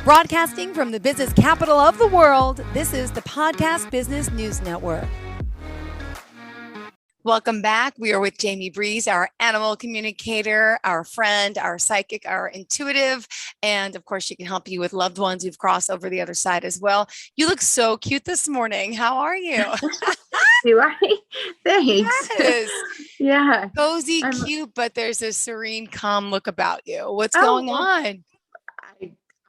Broadcasting from the business capital of the world, this is the Podcast Business News Network. Welcome back. We are with Jaime Breeze, our animal communicator, our friend, our psychic, our intuitive, and of course, she can help you with loved ones who've crossed over the other side as well. You look so cute this morning. How are you? Do I? Thanks. Yes. Yeah. Cozy, cute, but there's a serene, calm look about you. What's going on?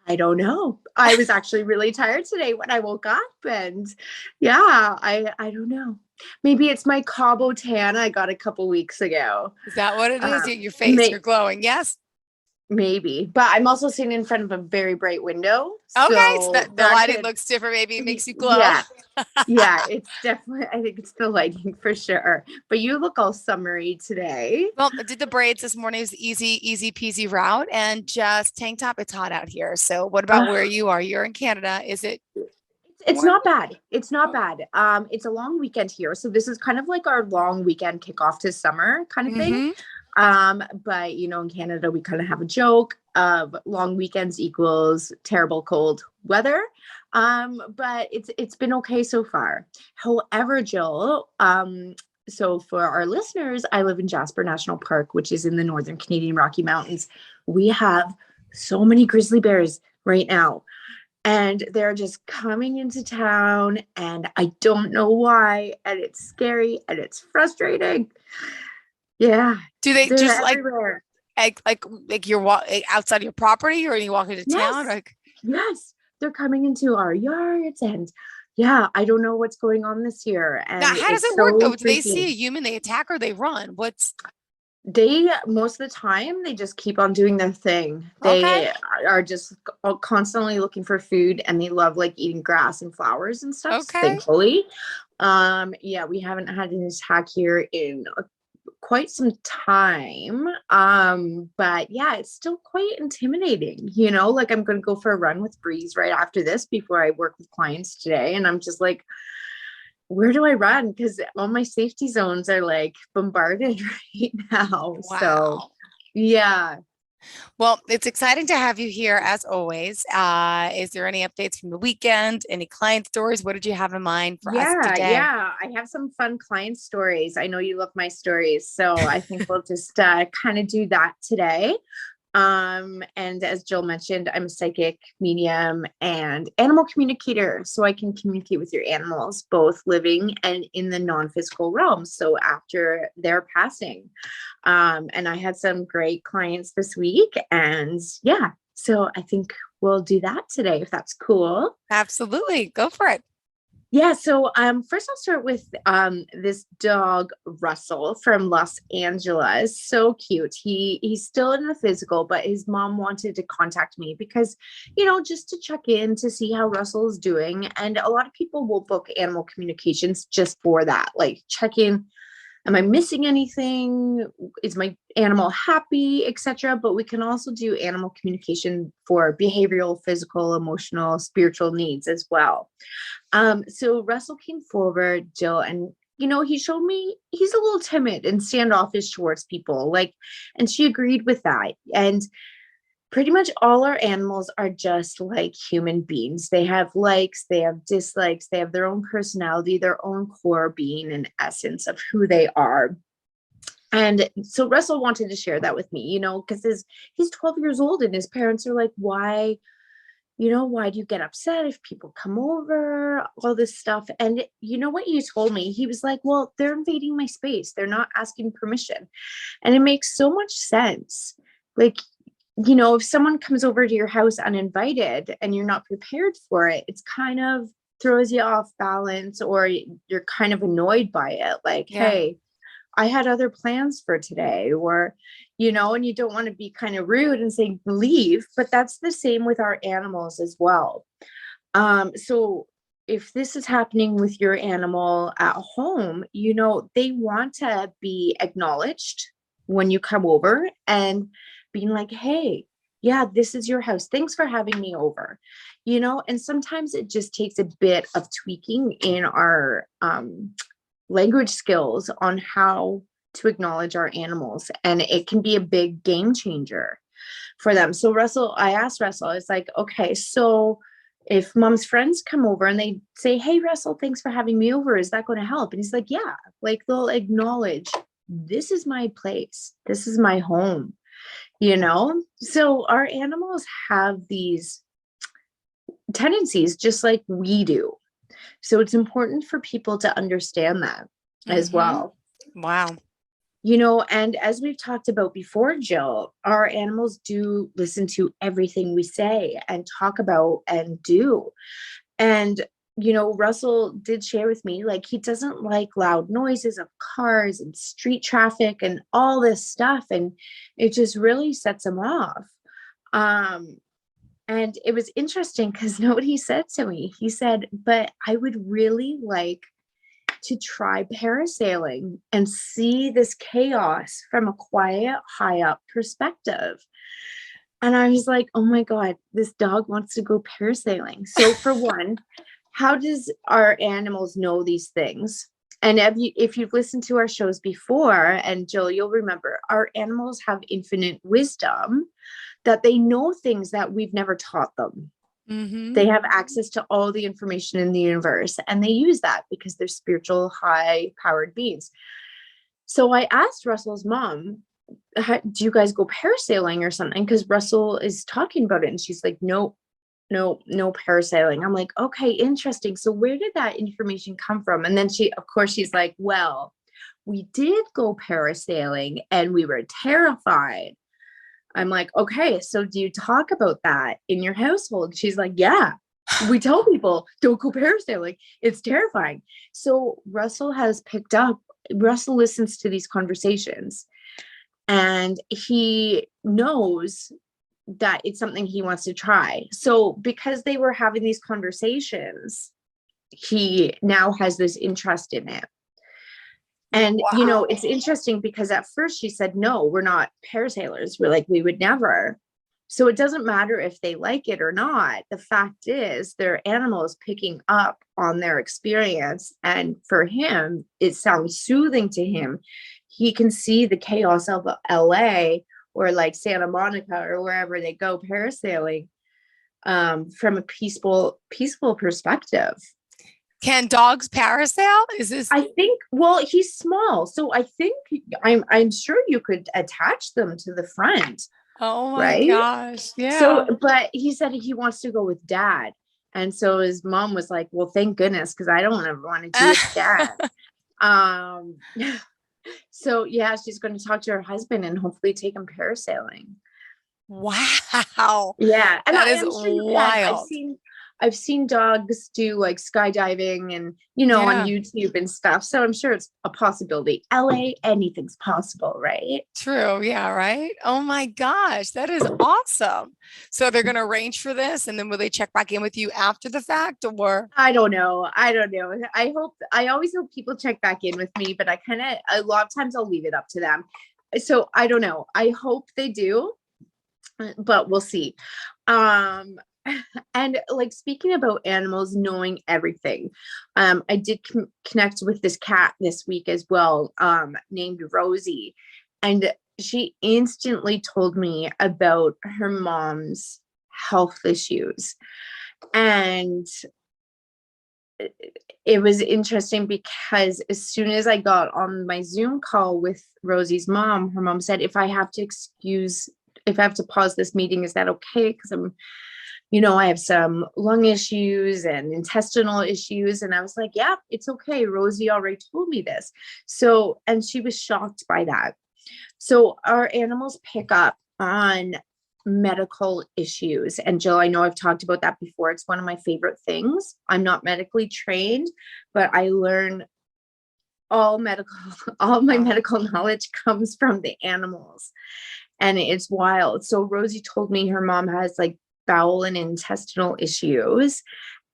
I don't know. I was actually really tired today when I woke up, and yeah, I don't know. Maybe it's my Cabo tan I got a couple weeks ago. Is that what it is? Your face, you're glowing. Yes. Maybe, but I'm also sitting in front of a very bright window. Okay, so the lighting looks different. Maybe it makes you glow. Yeah, it's definitely, I think it's the lighting for sure. But you look all summery today. Well, I did the braids this morning. It was easy peasy route and just tank top. It's hot out here. So what about where you are? You're in Canada. Is it? It's not bad. It's not bad. It's a long weekend here. So this is kind of like our long weekend kickoff to summer kind of thing. But you know, in Canada, we kind of have a joke of long weekends equals terrible cold weather. But it's been okay so far. However, Jill, so for our listeners, I live in Jasper National Park, which is in the Northern Canadian Rocky Mountains. We have so many grizzly bears right now, and they're just coming into town, and I don't know why, and it's scary and it's frustrating. Yeah. Do they just everywhere. like you're outside your property, or are you walking to town? Yes, they're coming into our yards, and yeah, I don't know what's going on this year. And now, how does it work though? Do they see a human, they attack, or they run? They most of the time they just keep on doing their thing. They are just constantly looking for food, and they love like eating grass and flowers and stuff. Thankfully, yeah, we haven't had an attack here in quite some time, but yeah, it's still quite intimidating, you know. Like, I'm gonna go for a run with Breeze right after this before I work with clients today, and I'm just like, where do I run? Because all my safety zones are like bombarded right now. Wow. So yeah. Well, it's exciting to have you here as always. Is there any updates from the weekend? Any client stories? What did you have in mind for us today? Yeah, I have some fun client stories. I know you love my stories, so I think we'll just kind of do that today. And as Jill mentioned, I'm a psychic, medium, and animal communicator. So I can communicate with your animals, both living and in the non-physical realm. So after their passing, and I had some great clients this week, and yeah, so I think we'll do that today, if that's cool. Absolutely. Go for it. Yeah, so first I'll start with this dog, Russell, from Los Angeles. So cute. He's still in the physical, but his mom wanted to contact me because, you know, just to check in to see how Russell is doing. And a lot of people will book animal communications just for that, like check in. Am I missing anything? Is my animal happy, etc.? But we can also do animal communication for behavioral, physical, emotional, spiritual needs as well. So Russell came forward, Jill, and you know, he showed me he's a little timid and standoffish towards people, and she agreed with that. And pretty much all our animals are just like human beings. They have likes, they have dislikes, they have their own personality, their own core being and essence of who they are. And so Russell wanted to share that with me, you know, because he's 12 years old and his parents are like, why do you get upset if people come over, all this stuff? And you know what he told me? He was like, well, they're invading my space. They're not asking permission. And it makes so much sense. Like, you know, if someone comes over to your house uninvited and you're not prepared for it, it's kind of throws you off balance, or you're kind of annoyed by it. Like, hey, I had other plans for today, or, you know, and you don't want to be kind of rude and say leave, but that's the same with our animals as well. So if this is happening with your animal at home, you know, they want to be acknowledged when you come over and being like, hey, yeah, this is your house. Thanks for having me over, you know. And sometimes it just takes a bit of tweaking in our language skills on how to acknowledge our animals. And it can be a big game changer. for them. So I asked Russell, it's like, okay, so if mom's friends come over and they say, hey, Russell, thanks for having me over, is that going to help? And he's like, yeah, like they'll acknowledge, this is my place. This is my home, you know? So our animals have these tendencies just like we do. So it's important for people to understand that as well. Wow. You know, and as we've talked about before, Jill, our animals do listen to everything we say and talk about and do. And, you know, Russell did share with me, like, he doesn't like loud noises of cars and street traffic and all this stuff. And it just really sets him off. And it was interesting because nobody said to me, he said, but I would really like to try parasailing and see this chaos from a quiet, high up perspective. And I was like, oh my God, this dog wants to go parasailing. So for one, how does our animals know these things? And if you've listened to our shows before, and Jill, you'll remember, our animals have infinite wisdom, that they know things that we've never taught them. They have access to all the information in the universe, and they use that because they're spiritual, high-powered beings. So I asked Russell's mom, do you guys go parasailing or something? Because Russell is talking about it, and she's like, no parasailing. I'm like, okay, interesting. So where did that information come from? And then she's like, well, we did go parasailing and we were terrified. I'm like, okay, so do you talk about that in your household? She's like, yeah, we tell people don't go parasailing. It's terrifying. So Russell listens to these conversations, and he knows that it's something he wants to try. So because they were having these conversations, he now has this interest in it. And, wow. you know, it's interesting because at first she said, no, we're not parasailers. We're like, we would never. So it doesn't matter if they like it or not. The fact is their animal is picking up on their experience. And for him, it sounds soothing to him. He can see the chaos of LA or like Santa Monica or wherever they go parasailing from a peaceful perspective. Can dogs parasail? Is this? I think, well, he's small, so I think I'm sure you could attach them to the front. Oh my right? gosh. Yeah. So, but he said he wants to go with dad. And so his mom was like, well, thank goodness, because I don't ever want to do it with dad. So yeah, she's going to talk to her husband and hopefully take him parasailing. Wow. Yeah. And that I is am sure wild. I've seen dogs do like skydiving and, you know, on YouTube and stuff. So I'm sure it's a possibility. LA, anything's possible, right? True. Yeah. Right. Oh my gosh. That is awesome. So they're going to arrange for this, and then will they check back in with you after the fact, or? I don't know. I always hope people check back in with me, but a lot of times I'll leave it up to them. So I don't know. I hope they do, but we'll see. And like, speaking about animals knowing everything, I did connect with this cat this week as well, named Rosie, and she instantly told me about her mom's health issues. And it was interesting because as soon as I got on my Zoom call with Rosie's mom, her mom said, if I have to pause this meeting, is that okay? Because I have some lung issues and intestinal issues. And I was like, yeah, it's okay. Rosie already told me this. So, and she was shocked by that. So our animals pick up on medical issues. And Jill, I know I've talked about that before. It's one of my favorite things. I'm not medically trained, but I learn all my medical knowledge comes from the animals. And it's wild. So Rosie told me her mom has like bowel and intestinal issues,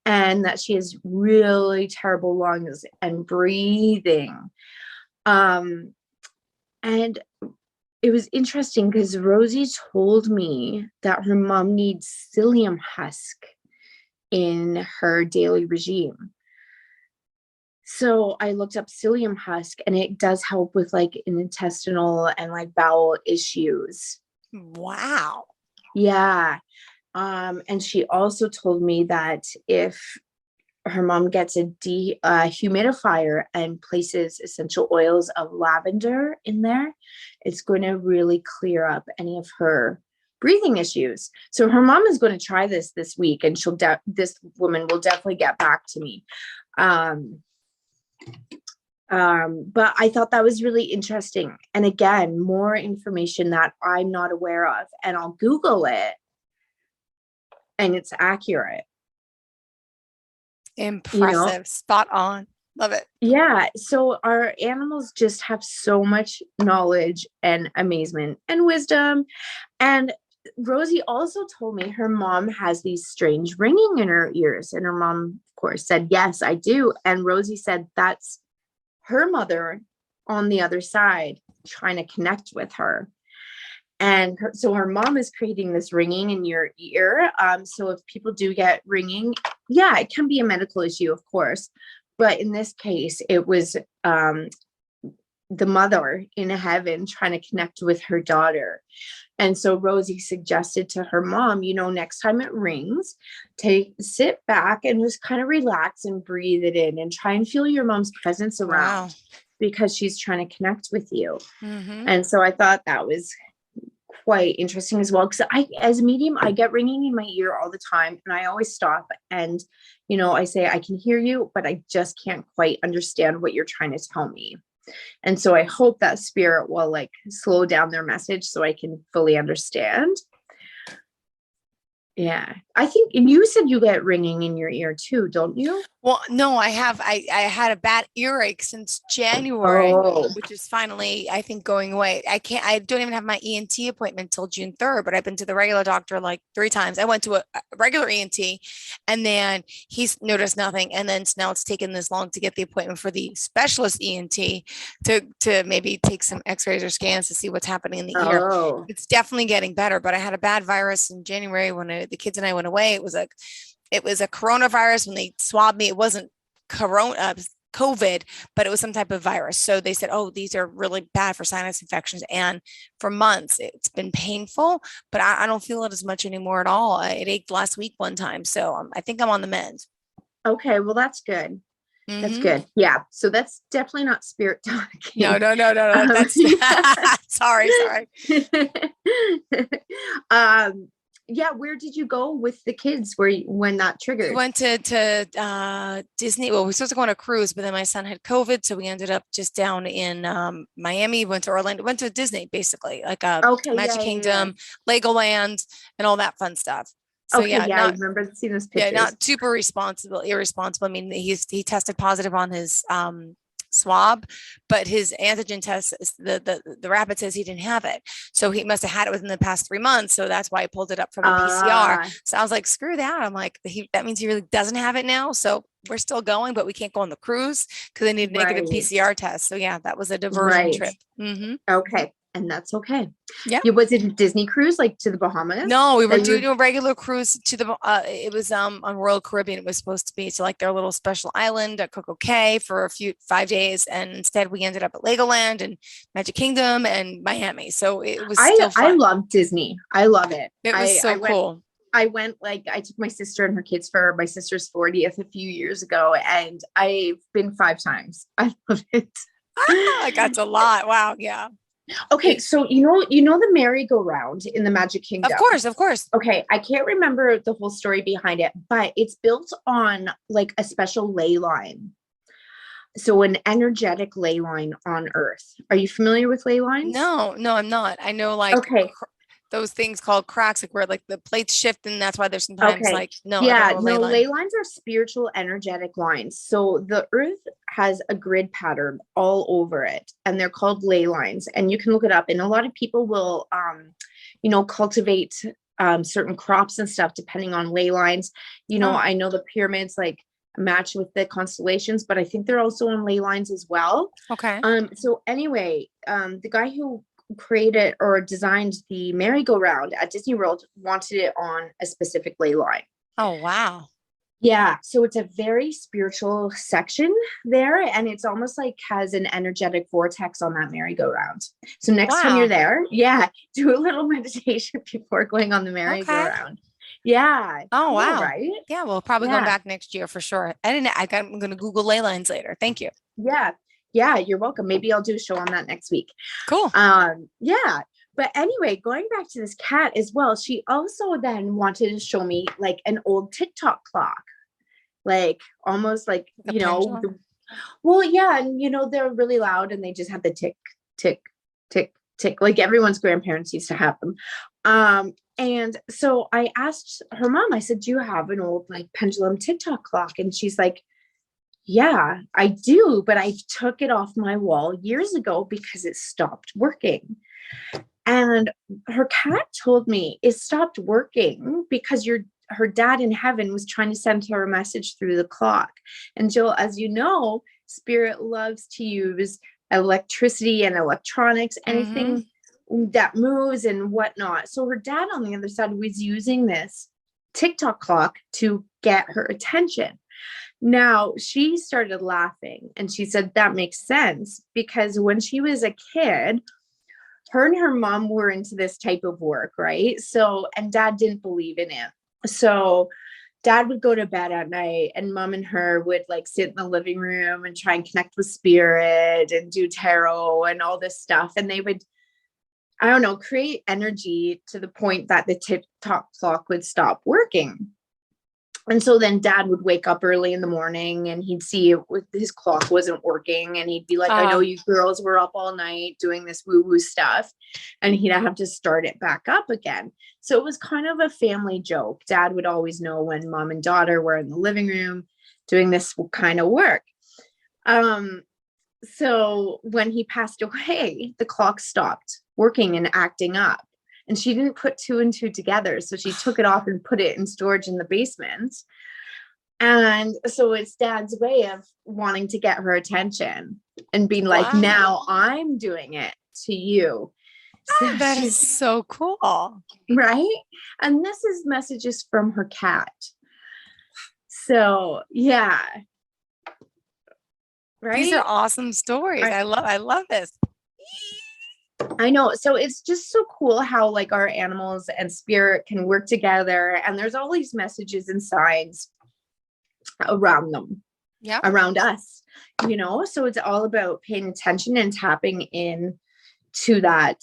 and that she has really terrible lungs and breathing. And it was interesting because Rosie told me that her mom needs psyllium husk in her daily regime. So I looked up psyllium husk, and it does help with like an intestinal and like bowel issues. Wow. Yeah. And she also told me that if her mom gets a humidifier and places essential oils of lavender in there, it's going to really clear up any of her breathing issues. So her mom is going to try this week, and this woman will definitely get back to me. But I thought that was really interesting. And again, more information that I'm not aware of, and I'll Google it, and it's accurate. Impressive. Spot on. Love it. Yeah. So our animals just have so much knowledge and amazement and wisdom. And Rosie also told me her mom has these strange ringing in her ears. And her mom, of course, said, yes, I do. And Rosie said that's her mother on the other side trying to connect with her. And so her mom is creating this ringing in your ear. So if people do get ringing, yeah, it can be a medical issue, of course. But in this case, it was the mother in heaven trying to connect with her daughter. And so Rosie suggested to her mom, next time it rings, sit back and just kind of relax and breathe it in and try and feel your mom's presence around. Wow. Because she's trying to connect with you. Mm-hmm. And so I thought that was quite interesting as well, because as a medium, I get ringing in my ear all the time, and I always stop and I say, I can hear you, but I just can't quite understand what you're trying to tell me. And so I hope that spirit will slow down their message so I can fully understand. Yeah. I think, and you said you get ringing in your ear too, don't you? Well, no, I had a bad earache since January, which is finally, I think, going away. I don't even have my ENT appointment till June 3rd, but I've been to the regular doctor 3 times. I went to a regular ENT, and then he's noticed nothing. And then now it's taken this long to get the appointment for the specialist ENT to maybe take some x-rays or scans to see what's happening in the ear. It's definitely getting better, but I had a bad virus in January when the kids and I went away. It was a coronavirus. When they swabbed me, it wasn't COVID, but it was some type of virus. So they said, oh, these are really bad for sinus infections. And for months, it's been painful, but I don't feel it as much anymore at all. It ached last week one time. So I think I'm on the mend. Okay. Well, that's good. Mm-hmm. That's good. Yeah. So that's definitely not spirit talking. No. That's sorry. Yeah, where did you go with the kids when that triggered? We went to Disney. Well, we were supposed to go on a cruise, but then my son had COVID, so we ended up just down in Miami. Went to Orlando. Went to Disney, basically, Magic Kingdom, Legoland, and all that fun stuff. So I remember seeing those pictures. Yeah, not super irresponsible. I mean, he tested positive on his swab, but his antigen test, the rapid says he didn't have it, so he must have had it within the past 3 months, so that's why I pulled it up from the PCR. So I was like, screw that. I'm like, that means he really doesn't have it now, so we're still going, but we can't go on the cruise because they need a negative PCR test. So yeah, that was a diversion trip. Mm-hmm. Okay. And that's okay. Yeah. Was it a Disney cruise, to the Bahamas? No, we were doing a regular cruise to the, it was on Royal Caribbean. It was supposed to be to their little special island at Coco Cay for 5 days. And instead we ended up at Legoland and Magic Kingdom and Miami. So it was still fun. I love Disney. I love it. It was cool. I went, I took my sister and her kids for my sister's 40th a few years ago, and I've been 5 times. I love it. That's a lot. Wow. Yeah. Okay, so you know the merry-go-round in the Magic Kingdom? Of course. Okay, I can't remember the whole story behind it, but it's built on a special ley line. So an energetic ley line on Earth. Are you familiar with ley lines? No, I'm not. I know those things called cracks, where the plates shift, and that's why there's sometimes ley lines are spiritual energetic lines. So the Earth has a grid pattern all over it, and they're called ley lines, and you can look it up. And a lot of people will cultivate certain crops and stuff depending on ley lines. I know the pyramids match with the constellations, but I think they're also on ley lines as well. Okay. So anyway, the guy who created or designed the merry-go-round at Disney World wanted it on a specific ley line. Oh, wow. Yeah, so it's a very spiritual section there, and it's almost like has an energetic vortex on that merry-go-round. So next time you're Wow. there, yeah, do a little meditation before going on the Okay. merry-go-round. Yeah, Oh, cool, wow. right? Yeah, we'll probably going Yeah, back next year for sure. I'm going to Google ley lines later. Thank you. yeah, yeah, you're welcome. Maybe I'll do a show on that next week. Cool. Yeah. But anyway, going back to this cat as well, she also then wanted to show me like an old TikTok clock, like almost like, The pendulum. well, yeah, and they're really loud and they just have the tick, tick, tick, tick, like everyone's grandparents used to have them. And so I asked her mom, I said, do you have an old like pendulum TikTok clock? And she's like, yeah, I do, but I took it off my wall years ago because it stopped working. And her cat told me it stopped working because her dad in heaven was trying to send her a message through the clock. And Jill, as you know, spirit loves to use electricity and electronics, Mm-hmm. anything that moves and whatnot. So her dad on the other side was using this TikTok clock to get her attention. Now she started laughing and she said that makes sense because when she was a kid, her and her mom were into this type of work, right? So, and dad didn't believe in it. So, dad would go to bed at night and mom and her would like sit in the living room and try and connect with spirit and do tarot and all this stuff. And they would, I don't know, create energy to the point that the TikTok clock would stop working. And so then dad would wake up early in the morning and he'd see his clock wasn't working. And he'd be like, I know Uh, you girls were up all night doing this woo woo stuff. And he'd have to start it back up again. So it was kind of a family joke. Dad would always know when mom and daughter were in the living room doing this kind of work. Um, so when he passed away, the clock stopped working and acting up. And she didn't put two and two together. So she took it off and put it in storage in the basement. And so it's dad's way of wanting to get her attention and being like, wow. now I'm doing it to you. So That is she's so cool. right. And this is messages from her cat. So yeah, These are right. awesome stories. I love this. I know. So it's just so cool how like our animals and spirit can work together. And there's all these messages and signs around them, Yep. around us, So it's all about paying attention and tapping in to that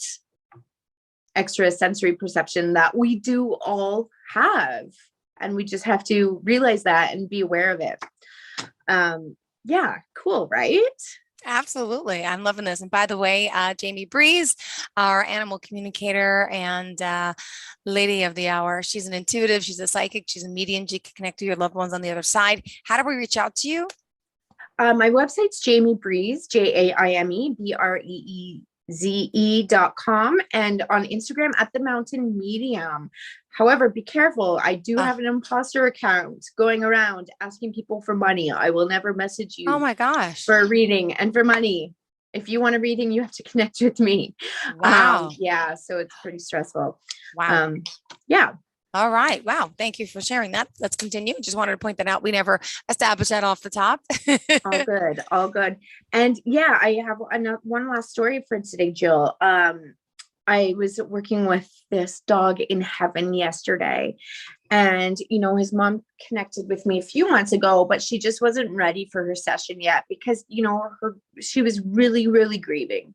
extra sensory perception that we do all have. And we just have to realize that and be aware of it. Yeah, cool, right? Absolutely. I'm loving this. And by the way, Jamie Breeze, our animal communicator and lady of the hour, she's an intuitive, she's a psychic, she's a medium. She can connect to your loved ones on the other side. How do we reach out to you? My website's Jaime Breeze, JAIME BREEZE.com, and on Instagram at the Mountain Medium. However, be careful. I do Uh, have an imposter account going around asking people for money. I will never message oh you my gosh. for a reading and for money. If you want a reading, you have to connect with me. Wow. Yeah, so it's pretty stressful. Wow. Yeah. All right. Wow. Thank you for sharing that. Let's continue. Just wanted to point that out. We never established that off the top. All good, all good. And yeah, I have one last story for today, Jill. I was working with this dog in heaven yesterday, and his mom connected with me a few months ago, but she just wasn't ready for her session yet because she was really, really grieving.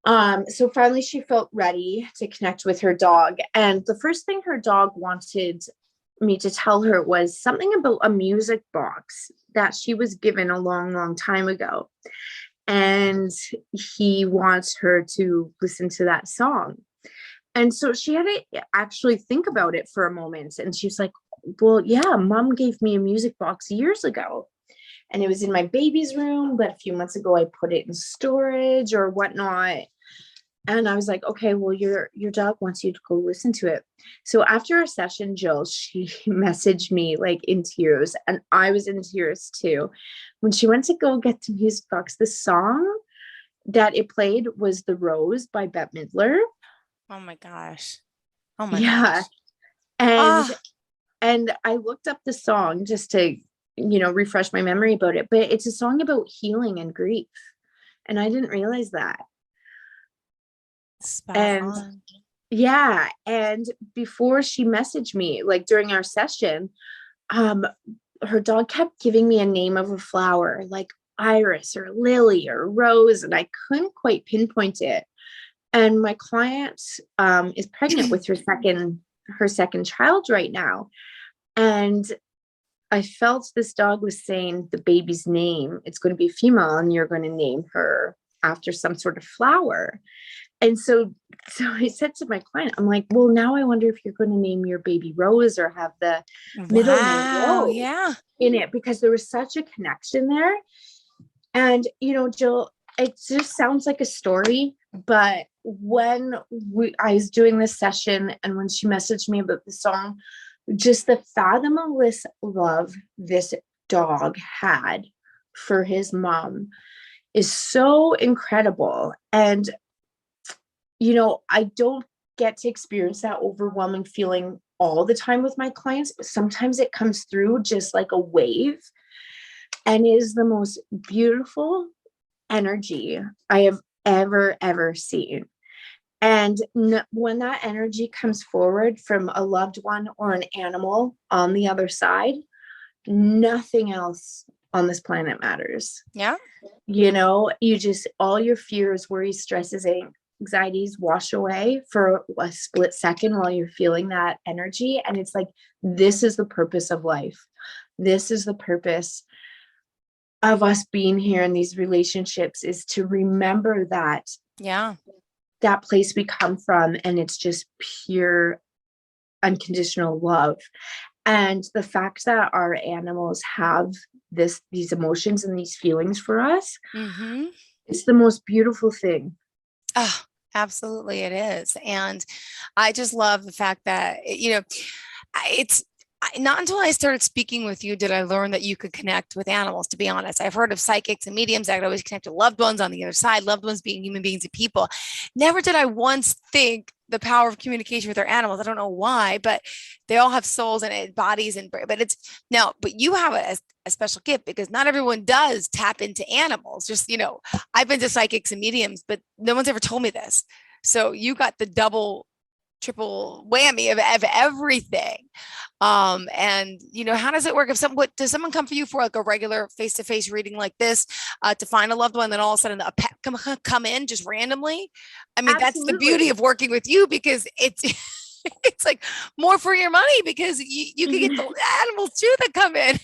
So finally she felt ready to connect with her dog. And the first thing her dog wanted me to tell her was something about a music box that she was given a long, long time ago. And he wants her to listen to that song. And so she had to actually think about it for a moment. And she's like, well, yeah, mom gave me a music box years ago. And it was in my baby's room, but a few months ago I put it in storage or whatnot. And I was like, okay, well, your dog wants you to go listen to it. So after our session, Jill, she messaged me like in tears, and I was in tears too. When she went to go get the music box, the song that it played was The Rose by Bette Midler. Oh my gosh. Oh my Yeah. gosh. And Ah, And I looked up the song just to, refresh my memory about it, but it's a song about healing and grief. And I didn't realize that. Spot And on. yeah, and before she messaged me, like during our session, um, her dog kept giving me a name of a flower, like iris or lily or rose, and I couldn't quite pinpoint it. And my client is pregnant with her second child right now. And I felt this dog was saying the baby's name, it's going to be female, and you're going to name her after some sort of flower. And so I said to my client, I'm like, well, now I wonder if you're going to name your baby Rose or have the middle name Wow. Rose Yeah. in it, because there was such a connection there. And, Jill, it just sounds like a story, but when I was doing this session and when she messaged me about the song, just the fathomless love this dog had for his mom is so incredible. And, I don't get to experience that overwhelming feeling all the time with my clients, but sometimes it comes through just like a wave and is the most beautiful energy I have ever seen. And when that energy comes forward from a loved one or an animal on the other side, nothing else on this planet matters. Yeah. You just, all your fears, worries, stresses, anxieties wash away for a split second while you're feeling that energy. And it's like, this is the purpose of life. This is the purpose of us being here in these relationships, is to remember that Yeah. that place we come from, and it's just pure unconditional love. And the fact that our animals have these emotions and these feelings for us, Mm-hmm. it's the most beautiful thing. Oh, absolutely it is. And I just love the fact that, it's not until I started speaking with you did I learn that you could connect with animals, to be honest. I've heard of psychics and mediums that could always connect to loved ones on the other side, loved ones being human beings and people. Never did I once think the power of communication with their animals. I don't know why, but they all have souls and bodies, but you have a special gift because not everyone does tap into animals. Just, I've been to psychics and mediums, but no one's ever told me this. So you got the double, triple whammy of everything. And how does it work? Does someone come for you for like a regular face-to-face reading like this, to find a loved one, then all of a sudden a pet come in just randomly? I mean, that's the beauty of working with you, because it's it's like more for your money, because you can get the animals too that come in.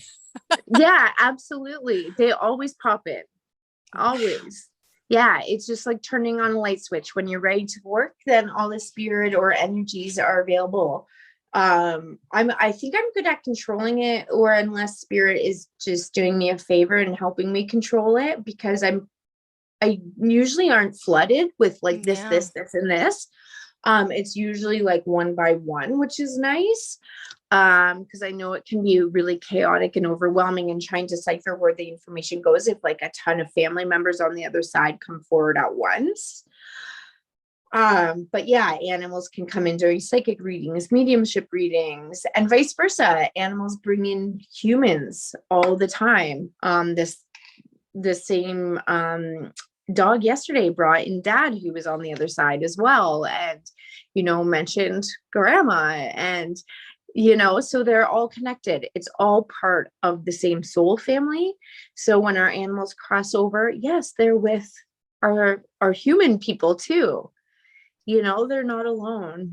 Yeah, absolutely. They always pop in. Always. Yeah, it's just like turning on a light switch. When you're ready to work, then all the spirit or energies are available. I think I'm good at controlling it, or unless spirit is just doing me a favor and helping me control it, because I usually aren't flooded with like this, Yeah. this, and this. It's usually like one by one, which is nice. Because I know it can be really chaotic and overwhelming, and trying to decipher where the information goes if like a ton of family members on the other side come forward at once. But yeah, animals can come in during psychic readings, mediumship readings, and vice versa. Animals bring in humans all the time. The same dog yesterday brought in dad, who was on the other side as well, and mentioned grandma, and so they're all connected. It's all part of the same soul family. So when our animals cross over, yes, they're with our human people too. They're not alone.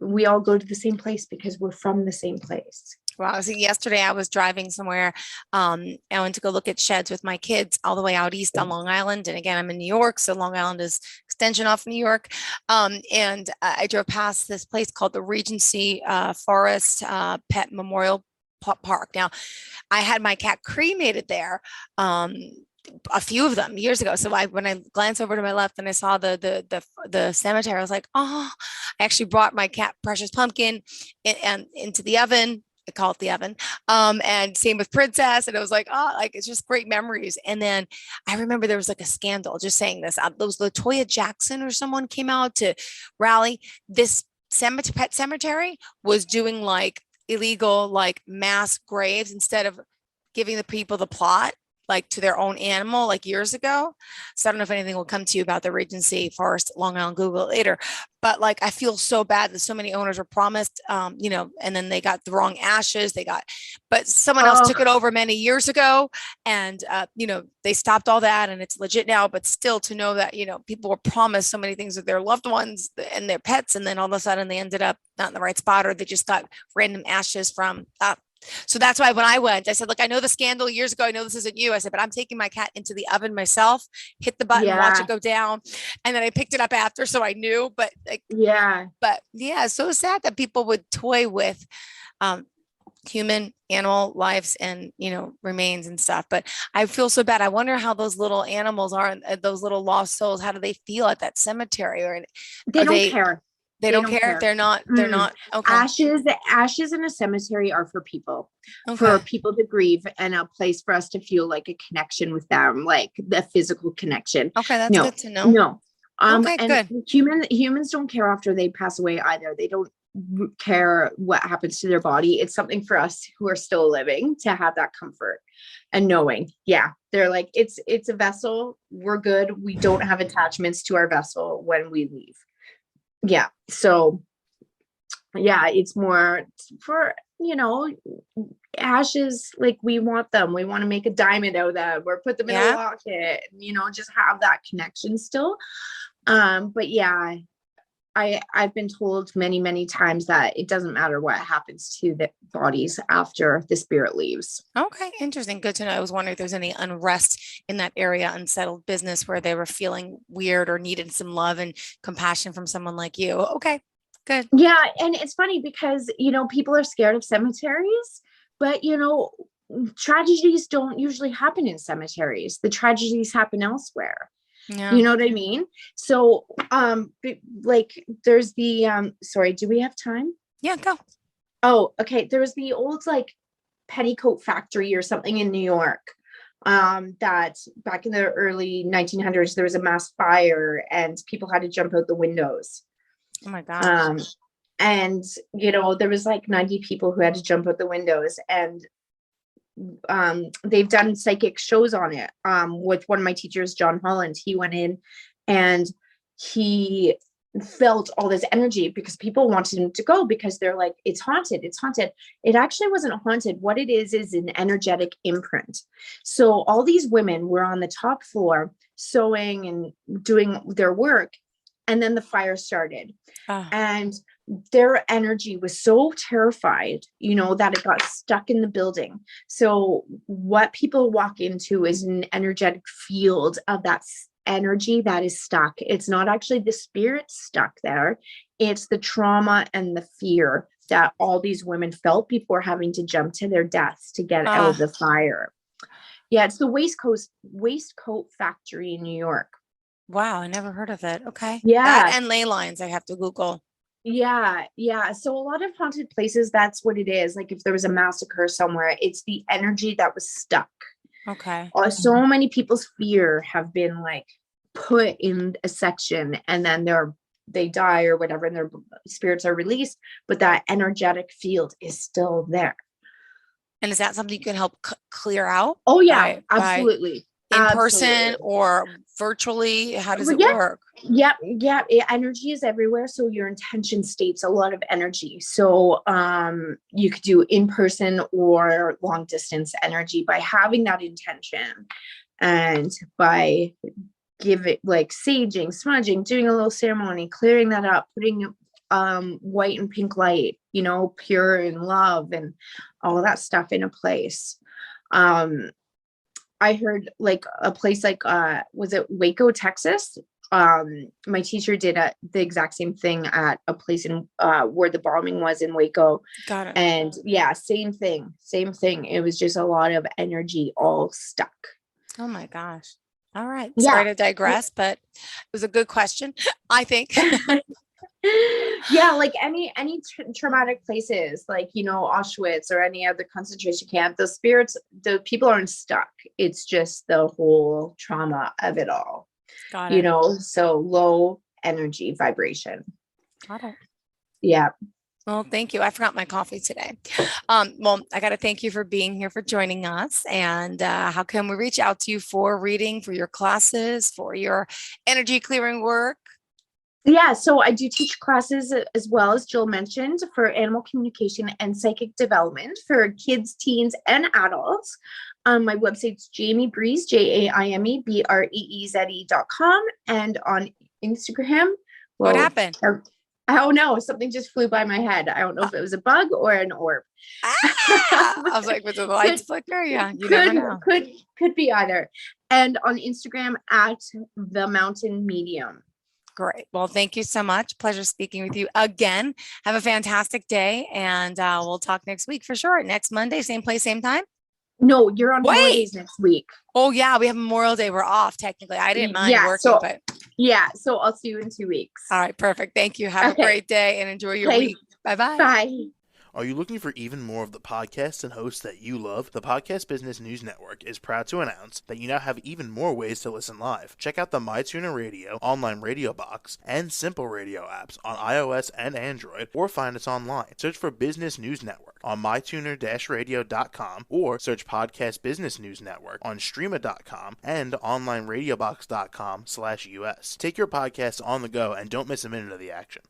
We all go to the same place because we're from the same place. Wow. So yesterday I was driving somewhere. I went to go look at sheds with my kids all the way out east on Long Island. And again, I'm in New York. So Long Island is extension off New York. And I drove past this place called the Regency Forest Pet Memorial Park. Now, I had my cat cremated there. A few of them years ago. So when I glanced over to my left and I saw the cemetery, I was like, oh, I actually brought my cat Precious Pumpkin and into the oven. I call it the oven. And same with Princess. And it was like, oh, like, it's just great memories. And then I remember there was like a scandal, just saying this, those Latoya Jackson or someone came out to rally. This pet cemetery was doing like illegal like mass graves instead of giving the people the plot like to their own animal like years ago. So I don't know if anything will come to you about the Regency Forest, Long Island, Google it later. But like I feel so bad that so many owners were promised, and then they got the wrong ashes. But someone else took it over many years ago, and they stopped all that, and it's legit now. But still, to know that people were promised so many things with their loved ones and their pets, and then all of a sudden they ended up not in the right spot, or they just got random ashes from so that's why when I went, I said, look, I know the scandal years ago. I know this isn't you. I said, but I'm taking my cat into the oven myself, hit the button, watch it go down. And then I picked it up after. So I knew, but so sad that people would toy with human animal lives and, remains and stuff. But I feel so bad. I wonder how those little animals are, those little lost souls, how do they feel at that cemetery? Or they don't care. They don't care. They're not okay. Ashes in a cemetery are for people, for people to grieve, and a place for us to feel like a connection with them, like the physical connection. Okay. That's good to know. No. Okay, and good. Humans don't care after they pass away either. They don't care what happens to their body. It's something for us who are still living to have that comfort and knowing, they're like, it's a vessel. We're good. We don't have attachments to our vessel when we leave. So it's more for, ashes. Like we want them, we want to make a diamond out of them or put them in a locket, just have that connection still. But I've been told many, many times that it doesn't matter what happens to the bodies after the spirit leaves. Okay, interesting. Good to know. I was wondering if there's any unrest in that area, unsettled business where they were feeling weird or needed some love and compassion from someone like you. Okay, good. Yeah, and it's funny because, people are scared of cemeteries, but, tragedies don't usually happen in cemeteries. The tragedies happen elsewhere. Yeah. You know what I mean? So, like there's the, sorry, do we have time? Yeah, go. Oh, okay. There was the old like petticoat factory or something in New York. That back in the early 1900s, there was a mass fire and people had to jump out the windows. Oh my gosh. And, there was like 90 people who had to jump out the windows, and they've done psychic shows on it with one of my teachers, John Holland. He went in and he felt all this energy because people wanted him to go because they're like, it's haunted. It actually wasn't haunted. What it is an energetic imprint. So all these women were on the top floor sewing and doing their work, and then the fire started. And their energy was so terrified, that it got stuck in the building. So what people walk into is an energetic field of that energy that is stuck. It's not actually the spirit stuck there. It's the trauma and the fear that all these women felt before having to jump to their deaths to get out of the fire. Yeah, it's the waistcoat factory in New York. Wow, I never heard of it. Okay. Yeah. That and ley lines I have to Google. Yeah. So a lot of haunted places, that's what it is. Like if there was a massacre somewhere, it's the energy that was stuck. Okay. So many people's fear have been like put in a section, and then they die or whatever, and their spirits are released, but that energetic field is still there. And is that something you can help clear out? Oh yeah, absolutely. In person or virtually? How does it work? Yeah. Energy is everywhere. So your intention states a lot of energy. So you could do in person or long distance energy by having that intention, and by like saging, smudging, doing a little ceremony, clearing that up, putting white and pink light, pure and love and all of that stuff in a place. I heard like a place like, was it Waco, Texas? My teacher did the exact same thing at a place in where the bombing was in Waco. Got it. And same thing. It was just a lot of energy all stuck. Oh my gosh. All right. Sorry to digress, but it was a good question, I think. Like any traumatic places, like Auschwitz or any other concentration camp, the people aren't stuck. It's just the whole trauma of it all. Got it. So low energy vibration. Got it. Yeah. Well, thank you. I forgot my coffee today. Well, I got to thank you for being here, for joining us. And how can we reach out to you for reading, for your classes, for your energy clearing work? Yeah, so I do teach classes as well, as Jill mentioned, for animal communication and psychic development for kids, teens, and adults. My website's Jaime Breeze, JAIMEBREEZE.com, and on Instagram. Well, What happened? I don't know. Something just flew by my head. I don't know if it was a bug or an orb. I was like, was the lights flicker? Yeah, you never know. Could be either. And on Instagram at The Mountain Medium. Great. Well, thank you so much. Pleasure speaking with you again. Have a fantastic day, and we'll talk next week for sure. Next Monday, same place, same time. No, you're on holidays next week. Oh yeah, we have Memorial Day. We're off technically. I didn't mind working, but so I'll see you in 2 weeks. All right, perfect. Thank you. Have a great day and enjoy your week. Bye-bye. Bye. Are you looking for even more of the podcasts and hosts that you love? The Podcast Business News Network is proud to announce that you now have even more ways to listen live. Check out the MyTuner Radio, online radio box, and Simple Radio apps on iOS and Android, or find us online. Search for Business News Network on mytuner-radio.com, or search Podcast Business News Network on streama.com and onlineradiobox.com/US. Take your podcasts on the go and don't miss a minute of the action.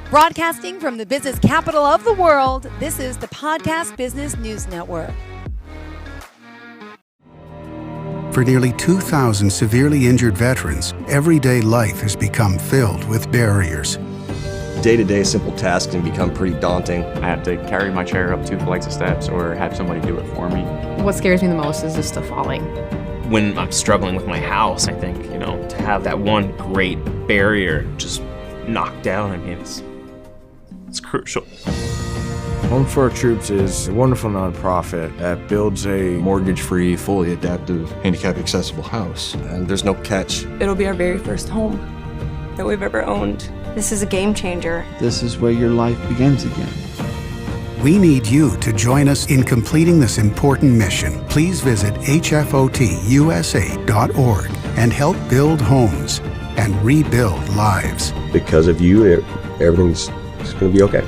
Broadcasting from the business capital of the world, this is the Podcast Business News Network. For nearly 2,000 severely injured veterans, everyday life has become filled with barriers. Day-to-day simple tasks can become pretty daunting. I have to carry my chair up 2 flights of steps or have somebody do it for me. What scares me the most is just the falling. When I'm struggling with my house, I think, to have that one great barrier just knocked down, it's crucial. Home for Our Troops is a wonderful nonprofit that builds a mortgage-free, fully adaptive, handicap-accessible house. And there's no catch. It'll be our very first home that we've ever owned. This is a game changer. This is where your life begins again. We need you to join us in completing this important mission. Please visit hfotusa.org and help build homes and rebuild lives. Because of you, everything's going to be okay.